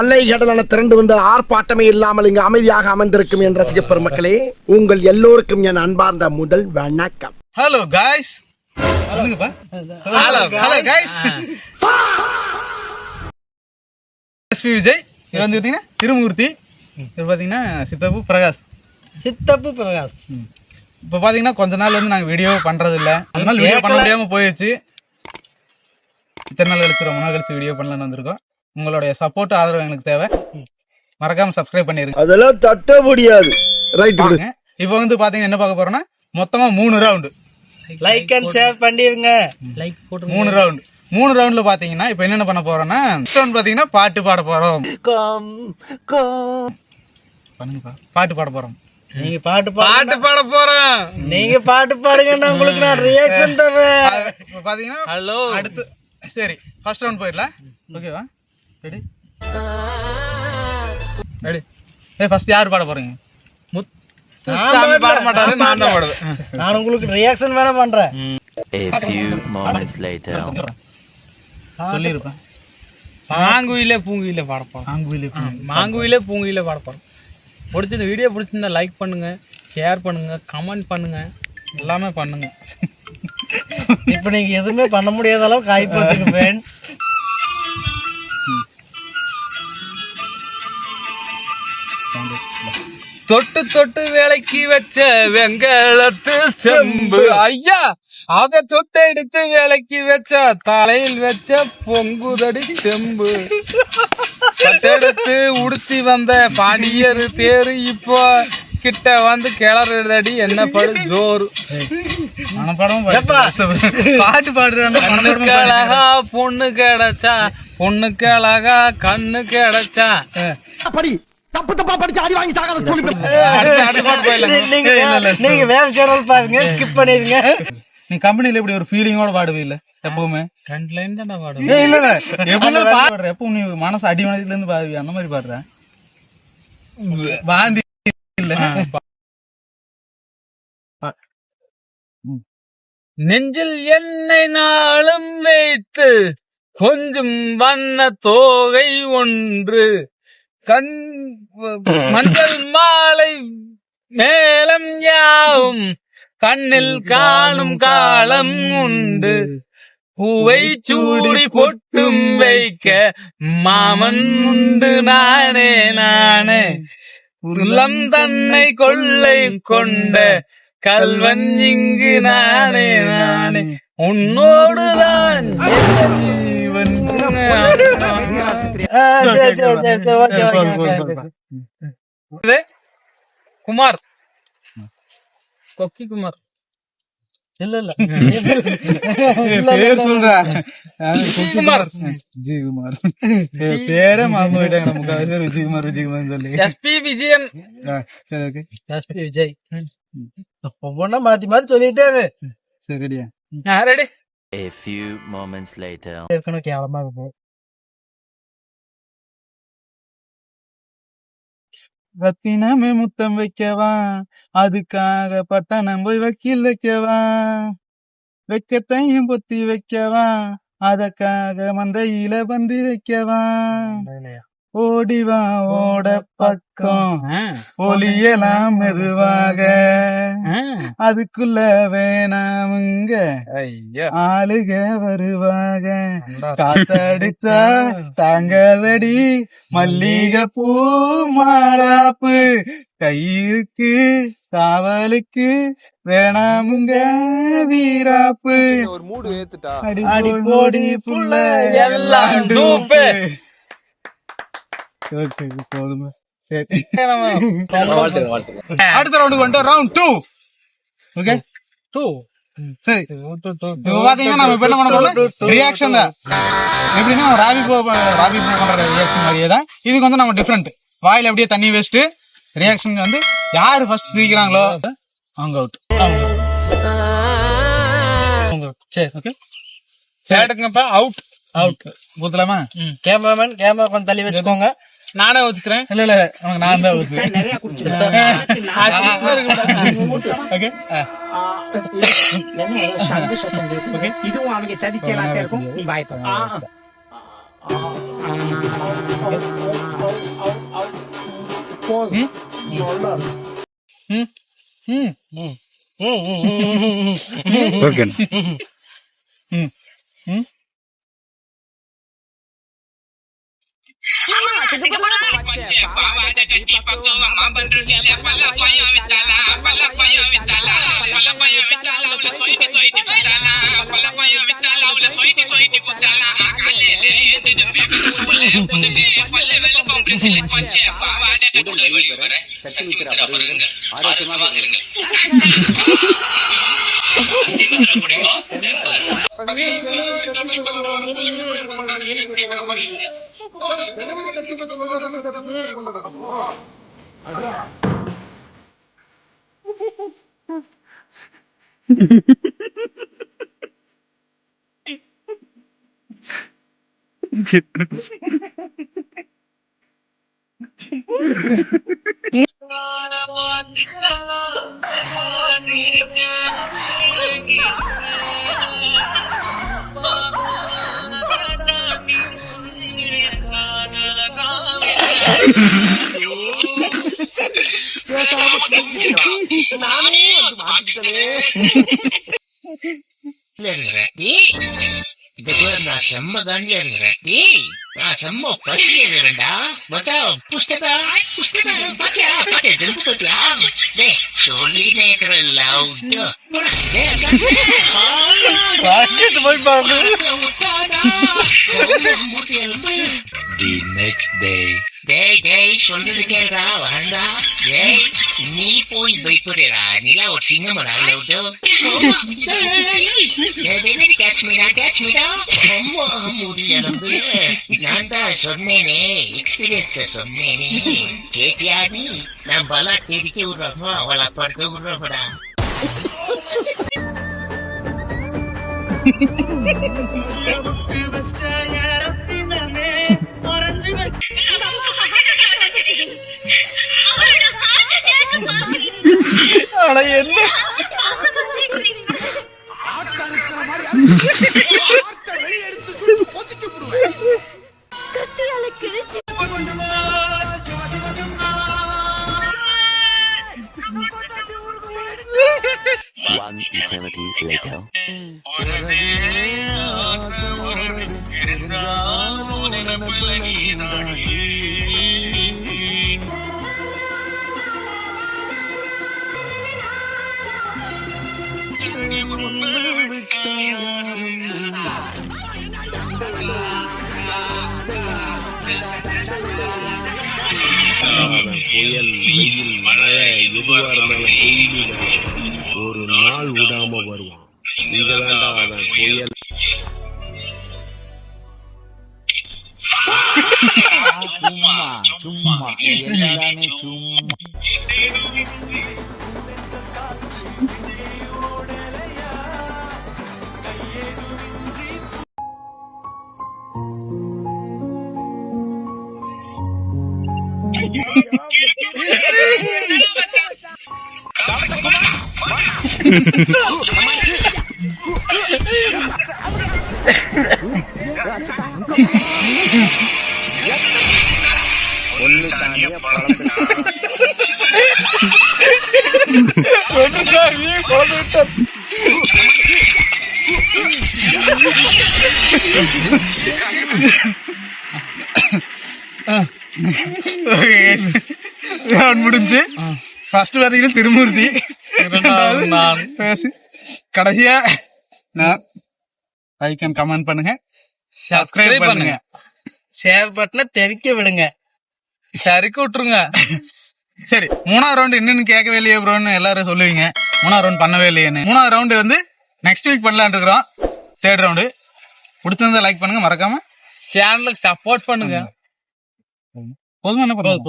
அலை கடலான திரண்டு வந்து ஆர்ப்பாட்டமே இல்லாமல் இங்கு அமைதியாக அமர்ந்திருக்கும் என் ரசிக பெருமக்களே, உங்கள் எல்லோருக்கும் என் அன்பார்ந்த முதல் வணக்கம். Hello guys. Hello guys. SP Vijay, இது வந்து பார்த்தீங்கன்னா திருமூர்த்தி, இது பார்த்தீங்கன்னா சித்தப்பு பிரகாஷ். இப்போ பார்த்தீங்கன்னா கொஞ்ச நாள் வந்து நாங்கள் வீடியோ பண்ணுறது இல்லை, அதனால வீடியோ பண்ண முடியாமல் போயிடுச்சு. இத்தனை நாள் கழிச்சு, ரொம்ப நாள் கழிச்சு வீடியோ பண்ணலான்னு வந்திருக்கோம். உங்களுடைய சப்போர்ட் ஆதரவு எங்களுக்கு தேவை. மறக்காம சப்ஸ்கிரைப் பண்ணிருங்க. அதெல்லாம் தட்ட முடியாது. ரைட். இப்போ வந்து பாத்தீங்கன்னா என்ன பார்க்க போறோம்னா மொத்தமா 3 ரவுண்டு. லைக் அண்ட் ஷேர் பண்ணிருங்க. லைக் போட்டு 3 ரவுண்டு. 3 ரவுண்ட்ல பாத்தீங்கன்னா இப்போ என்னென்ன பண்ண போறோம்னா, ஃபர்ஸ்ட் ரவுண்ட் பாத்தீங்கன்னா பாட்டு பாட போறோம். பண்ணுங்கப்பா, பாட்டு பாட போறோம். நீங்க பாட்டு பாட போறோம். நீங்க பாட்டு பாடுங்க, உங்களுக்கு நான் ரியாக்ஷன் தரேன். இப்போ பாத்தீங்கன்னா ஹலோ அடுத்து சரி ஃபர்ஸ்ட் ரவுண்ட் போயிடலாம். ஓகேவா? Ready ready. ஃபர்ஸ்ட் யார் பாட போறீங்க? நான் உங்களுக்கு ரியாக்ஷன் வேணா பண்றேன். A few moments later. சொல்லிருப்பேன். மாங்குயிலே பூங்குயிலே பாட போறோம். மாங்குயிலே பூங்குயிலே பாட போறோம். பிடிச்ச வீடியோ பிடிச்சிருந்தா லைக் பண்ணுங்க, ஷேர் பண்ணுங்க, கமெண்ட் பண்ணுங்க, எல்லாமே பண்ணுங்க. இப்ப நீங்க எதுவுமே பண்ண முடியாத அளவுக்கு ஆகி போச்சுங்க ஃப்ரெண்ட்ஸ். தொட்டு தொட்டு வேலைக்கு வச்ச வெங்கலத்து செம்பு ஐயா, அத தொட்டு எடுத்து வேலைக்கு வச்ச தலையில் வச்ச பொங்குதடி செம்பு. தட்டெடுத்து உடுத்தி வந்த பாண்டியரு தேரு இப்போ கிட்ட வந்து கிளறுதடி என்ன படு ஜோறு. பாட்டு பாடுறாங்க. பொண்ணுக்கு அழகா பொண்ணு கிடைச்சா, பொண்ணுக்கு அழகா கண்ணு கிடைச்சா. தப்பு தப்பா படிச்சு அடி வாங்கி சாகாத. நீங்க வேற சேனல் பாருங்க, ஸ்கிப் பண்ணிருங்க. நீ கம்பெனில இப்படி ஒரு ஃபீலிங்கோட பாடுவே இல்ல எப்பவுமே? 2 லைன் தான் பாடுவேன். இல்ல இல்ல எப்பவுமே பாடுற, எப்பவும் நீ மனசு அடி மனசுல இருந்து பாடுவி, அந்த மாதிரி பாடுற. வாந்தி இல்ல. நெஞ்சில் என்னை நாளும் வைத்து கொஞ்சம் வண்ண தோகை ஒன்று, கண் மஞ்சள் மாலை மேலம் யாவும் கண்ணில் காணும் காலம் உண்டு, பூவை சூடி பொட்டும் வைக்க மாமன் உண்டு நானே நானே, உள்ளம் தன்னை கொள்ளை கொண்ட கல்வன் இங்கு நானே நானே, உன்னோடுதான் ஜீவன். குமார், கொக்கி குமார். இல்ல இல்ல பேர் சொல்ற குமார், விஜயகுமார் பேரே மறந்து போயிட்டாங்க. நமக்கு விஜயகுமார் விஜயகுமார் சொல்லி எஸ்பி விஜயன். சரி ஓகே, எஸ்பி விஜய் ஒவ்வொன்னா மாத்தி மாத்தி சொல்லிட்டே. சரி ரெடியா? Ready. A few moments later. ஏற்கனவே கேவலமா இருக்கும். ரத்தினமே முத்தம் வைக்கவா, அதுக்காக பட்டணம் போய் வக்கீல் வைக்கவா, வெக்கத்தையும் பொத்தி வைக்கவா, அதற்காக மந்தையில பந்தி வைக்கவா, ஓடிவா ஓட பக்கம் ஒலியலாம் மெதுவாக, அதுக்குள்ள வேணாமுங்க ஆளுக வருவாக, காத்தடிச்சா தாங்கதடி மல்லிகை பூ மாறாப்பு, கயிறுக்கு காவலுக்கு வேணாமுங்க வீராப்பு, அடி போடி புள்ள எல்லாம் டூப்பு. போதுமா? சரி, அடுத்த ரவுண்டுக்கு வந்துட்டோம். ரவுண்ட் 2. ஓகே 2. சரி, இப்போ பாத்தீங்கன்னா நம்ம இப்ப என்ன பண்ண போறோம், ரியாக்ஷன் தான். எப்படின்னா ராபி பண்ற ரியாக்ஷன் மாதிரியே தான். இதுக்கு வந்து நம்ம டிஃப்ரெண்ட், வாயில அப்படியே தண்ணி வச்சுட்டு ரியாக்ஷன் வந்து யாரு ஃபர்ஸ்ட் சிரிக்கிறாங்களோ அவங்க அவுட். சரி ஓகே, சேட்டுங்கப்பா அவுட். அவுட் ஊத்தலாமா? கேமராமேன் கேமரா கொஞ்சம் தள்ளி வச்சுக்கோங்க. நானே ஊத்துக்கிறேன். இல்ல இல்ல நான் தான் ஊத்துவேன். இதுவும் அவங்க சதிச்சலாட்டே இருக்கும். நீ வாய்த்த ஓகே. நான் செம்ம தாண்டியா இருக்கிறேன். டேய் நான் செம்ம பசியா இருக்கிறேன்டா. மச்சான் புஸ்தகா பாத்தியா திரும்ப பாத்தியா? டேய் சொல்லிட்டே இருக்கிறேன் லவுட்டா. போய் பாரு. The next day. டேய் சொல்றது கேடா வேண்டா. டேய் நீ போய் பயப்படுறா. நீலா ஒரு சிங்கமடா லவுட்டா. கேட்ச்மிடா. அம்மா முடியலம்பு. நான் தான் சொன்னேனே, எக்ஸ்பீரியன்ஸ சொன்னேனே. கேட்டியா நீ? நான் பலா தெரிக்க விடுறப்போ அவளை படுக்க விடுறப்படா. ஆனா என்ன One eternity later. புயல், வெயில், மழை எதுவா இருந்தாலும் டெய்லி ஒரு நாள் விடாம வருவான். இங்க வேண்டாம் அவன் புயல். சும்மா எல்லாமே சும்மா. முடிஞ்சு ஃபர்ஸ்ட் பாத்தீங்கன்னா திருமூர்த்தி, இரண்டாவது நான் பேசி, கடைசியா நான் லைக் அண்ட் கமெண்ட் பண்ணுங்க, சப்ஸ்கிரைப் பண்ணுங்க, சேவ் பட்டனை தெரிக்க விடுங்க, சரிக்கு விட்டுருங்க. சரி. 3வது ரவுண்ட் இன்னும் கேட்கவே இல்லையே ப்ரோன்னு எல்லாரும் சொல்லுவீங்க. 3வது ரவுண்ட் பண்ணவே இல்லையேன்னு. 3வது ரவுண்ட் வந்து நெக்ஸ்ட் வீக் பண்ணலான்னு இருக்கிறோம். 3rd ரவுண்டு பிடிச்சிருந்தா லைக் பண்ணுங்க, மறக்காம சேனலுக்கு சப்போர்ட் பண்ணுங்க. போதுமா? என்ன பண்ணுவோம்?